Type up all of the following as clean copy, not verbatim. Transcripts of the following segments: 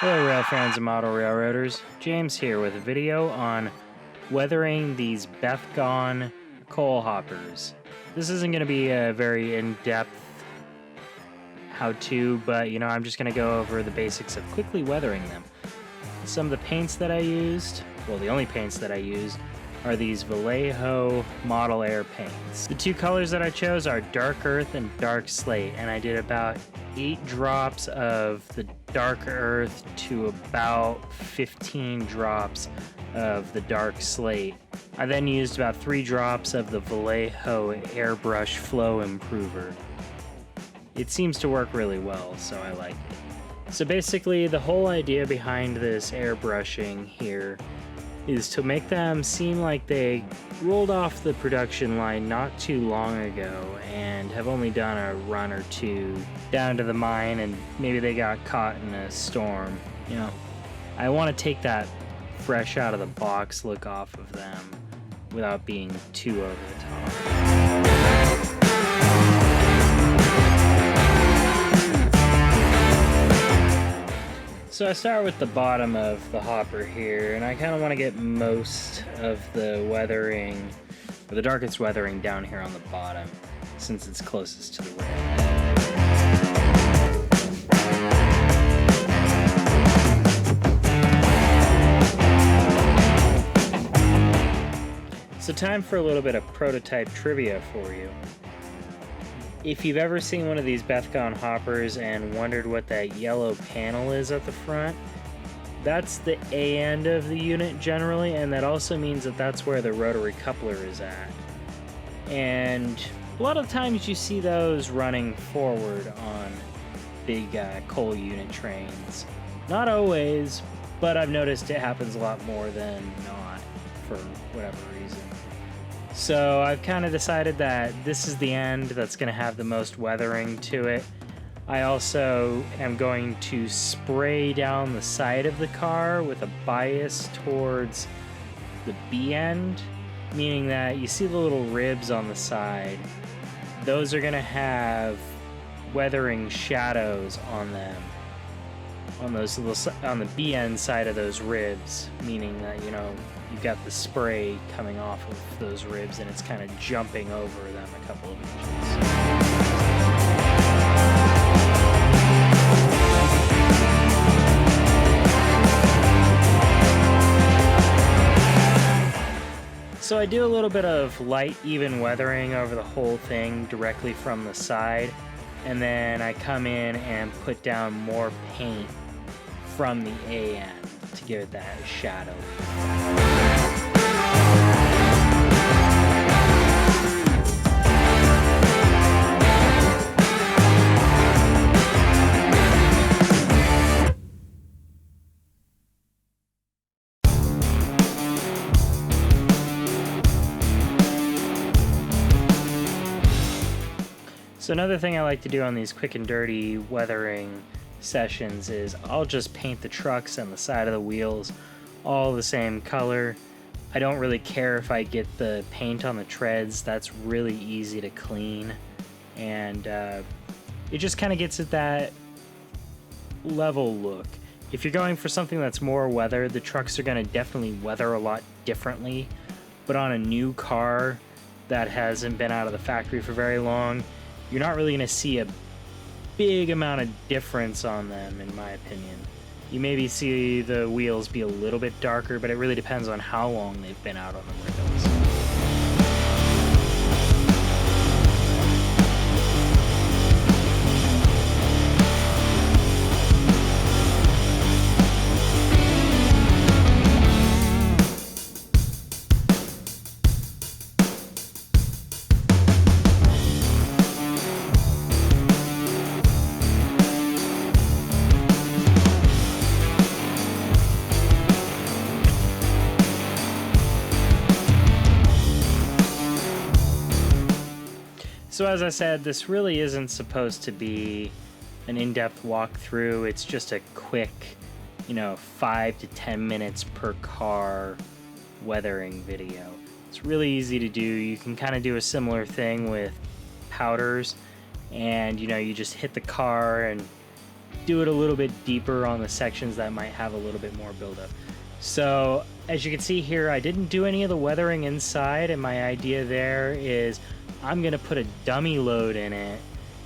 Hello rail fans and model railroaders, James here with a video on weathering these Bethgon coal hoppers. This isn't going to be a very in-depth how-to, but I'm just going to go over the basics of quickly weathering them. Some of the paints that I used, well the only paints that I used, are these Vallejo Model Air paints. The two colors that I chose are Dark Earth and Dark Slate, and I did about 8 drops of the Dark Earth to about 15 drops of the Dark Slate. I then used about 3 drops of the Vallejo Airbrush Flow Improver. It seems to work really well, so I like it. So basically, the whole idea behind this airbrushing here is to make them seem like they rolled off the production line not too long ago and have only done a run or two down to the mine, and maybe they got caught in a storm. I want to take that fresh out of the box look off of them without being too over the top. So I start with the bottom of the hopper here, and I kind of want to get most of the weathering, or the darkest weathering, down here on the bottom, since it's closest to the rail. So time for a little bit of prototype trivia for you. If you've ever seen one of these Bethgon hoppers and wondered what that yellow panel is at the front, that's the A end of the unit generally, and that also means that that's where the rotary coupler is at. And a lot of times you see those running forward on big coal unit trains. Not always, but I've noticed it happens a lot more than not for whatever reason. So I've kind of decided that this is the end that's going to have the most weathering to it. I also am going to spray down the side of the car with a bias towards the B end, meaning that you see the little ribs on the side. Those are going to have weathering shadows on them, on the B end side of those ribs, meaning that you've got the spray coming off of those ribs and it's kind of jumping over them a couple of inches. So I do a little bit of light, even weathering over the whole thing directly from the side, and then I come in and put down more paint from the A end to give it that shadow. So another thing I like to do on these quick and dirty weathering sessions is I'll just paint the trucks and the side of the wheels all the same color. I don't really care if I get the paint on the treads. That's really easy to clean, and it just kind of gets at that level look. If you're going for something that's more weathered, the trucks are going to definitely weather a lot differently, but on a new car that hasn't been out of the factory for very long, you're not really going to see a big amount of difference on them, in my opinion. You maybe see the wheels be a little bit darker, but it really depends on how long they've been out on the rails. So as I said, this really isn't supposed to be an in-depth walkthrough. It's just a quick, 5 to 10 minutes per car weathering video. It's really easy to do. You can kind of do a similar thing with powders, and you just hit the car and do it a little bit deeper on the sections that might have a little bit more buildup. So as you can see here, I didn't do any of the weathering inside, and my idea there is I'm gonna put a dummy load in it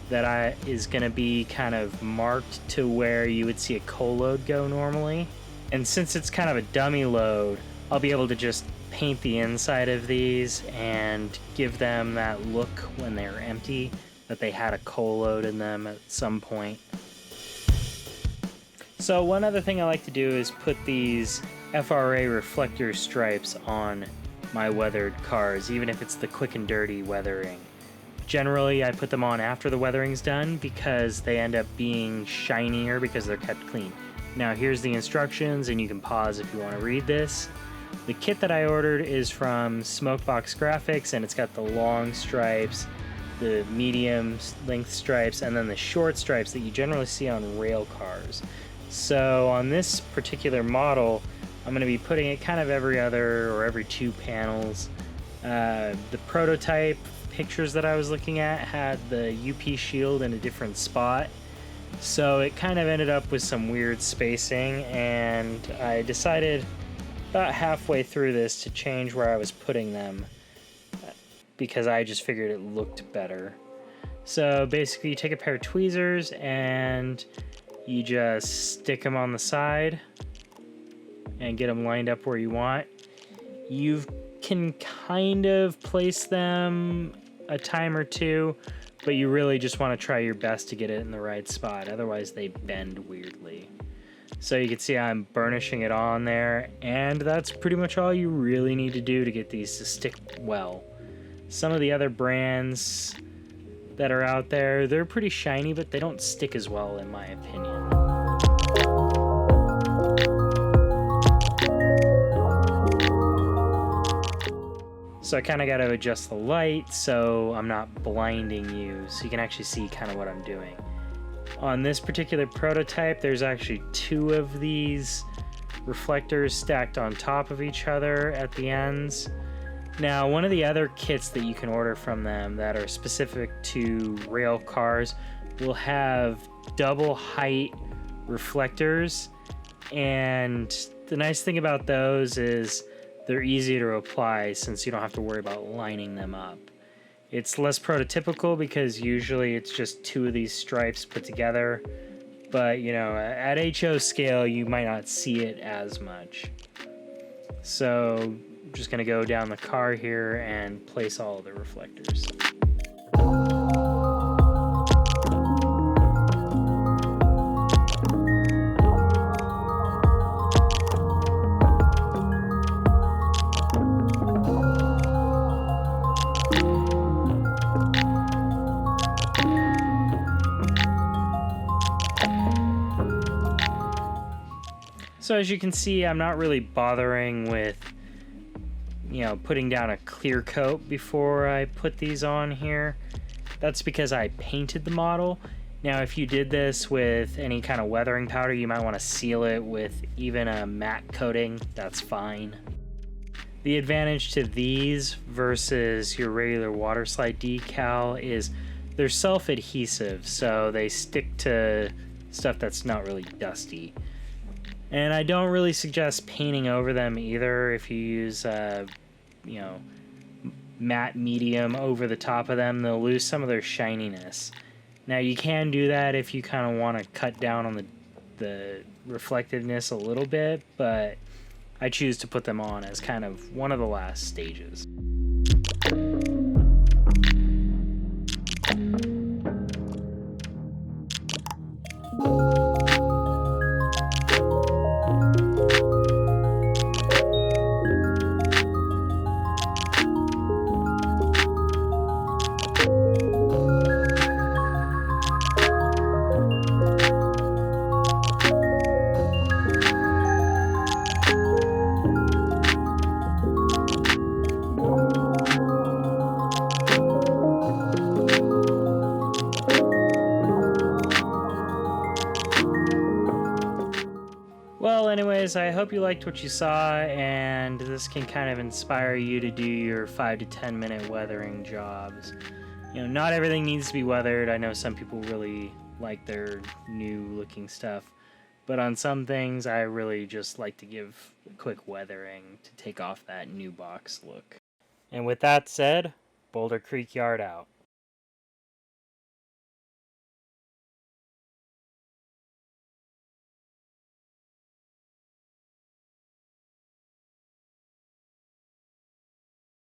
that is gonna be kind of marked to where you would see a coal load go normally. And since it's kind of a dummy load, I'll be able to just paint the inside of these and give them that look when they're empty, that they had a coal load in them at some point. So one other thing I like to do is put these FRA reflector stripes on my weathered cars, even if it's the quick and dirty weathering. Generally, I put them on after the weathering's done because they end up being shinier because they're kept clean. Now here's the instructions, and you can pause if you want to read this. The kit that I ordered is from Smokebox Graphics, and it's got the long stripes, the medium length stripes, and then the short stripes that you generally see on rail cars. So on this particular model, I'm going to be putting it kind of every other or every 2 panels. The prototype pictures that I was looking at had the UP shield in a different spot, so it kind of ended up with some weird spacing, and I decided about halfway through this to change where I was putting them because I just figured it looked better. So basically you take a pair of tweezers and you just stick them on the side and get them lined up where you want. You can kind of place them a time or two, but you really just want to try your best to get it in the right spot, otherwise they bend weirdly. So you can see I'm burnishing it on there, and that's pretty much all you really need to do to get these to stick well. Some of the other brands that are out there, they're pretty shiny, but they don't stick as well in my opinion. So I kind of got to adjust the light so I'm not blinding you, so you can actually see kind of what I'm doing. On this particular prototype, there's actually 2 of these reflectors stacked on top of each other at the ends. Now, one of the other kits that you can order from them that are specific to rail cars will have double height reflectors, and the nice thing about those is they're easy to apply since you don't have to worry about lining them up. It's less prototypical because usually it's just 2 of these stripes put together, but you know, at HO scale you might not see it as much. So I'm just gonna go down the car here and place all of the reflectors. So as you can see, I'm not really bothering with, you know, putting down a clear coat before I put these on here. That's because I painted the model. Now, if you did this with any kind of weathering powder, you might want to seal it with even a matte coating. That's fine. The advantage to these versus your regular water slide decal is they're self-adhesive, so they stick to stuff that's not really dusty. And I don't really suggest painting over them either. If you use, you know, matte medium over the top of them, they'll lose some of their shininess. Now you can do that if you kind of want to cut down on the reflectiveness a little bit, but I choose to put them on as kind of one of the last stages. Well, anyways, I hope you liked what you saw, and this can kind of inspire you to do your 5 to 10 minute weathering jobs. You know, not everything needs to be weathered. I know some people really like their new looking stuff. But on some things, I really just like to give quick weathering to take off that new box look. And with that said, Boulder Creek Yard out.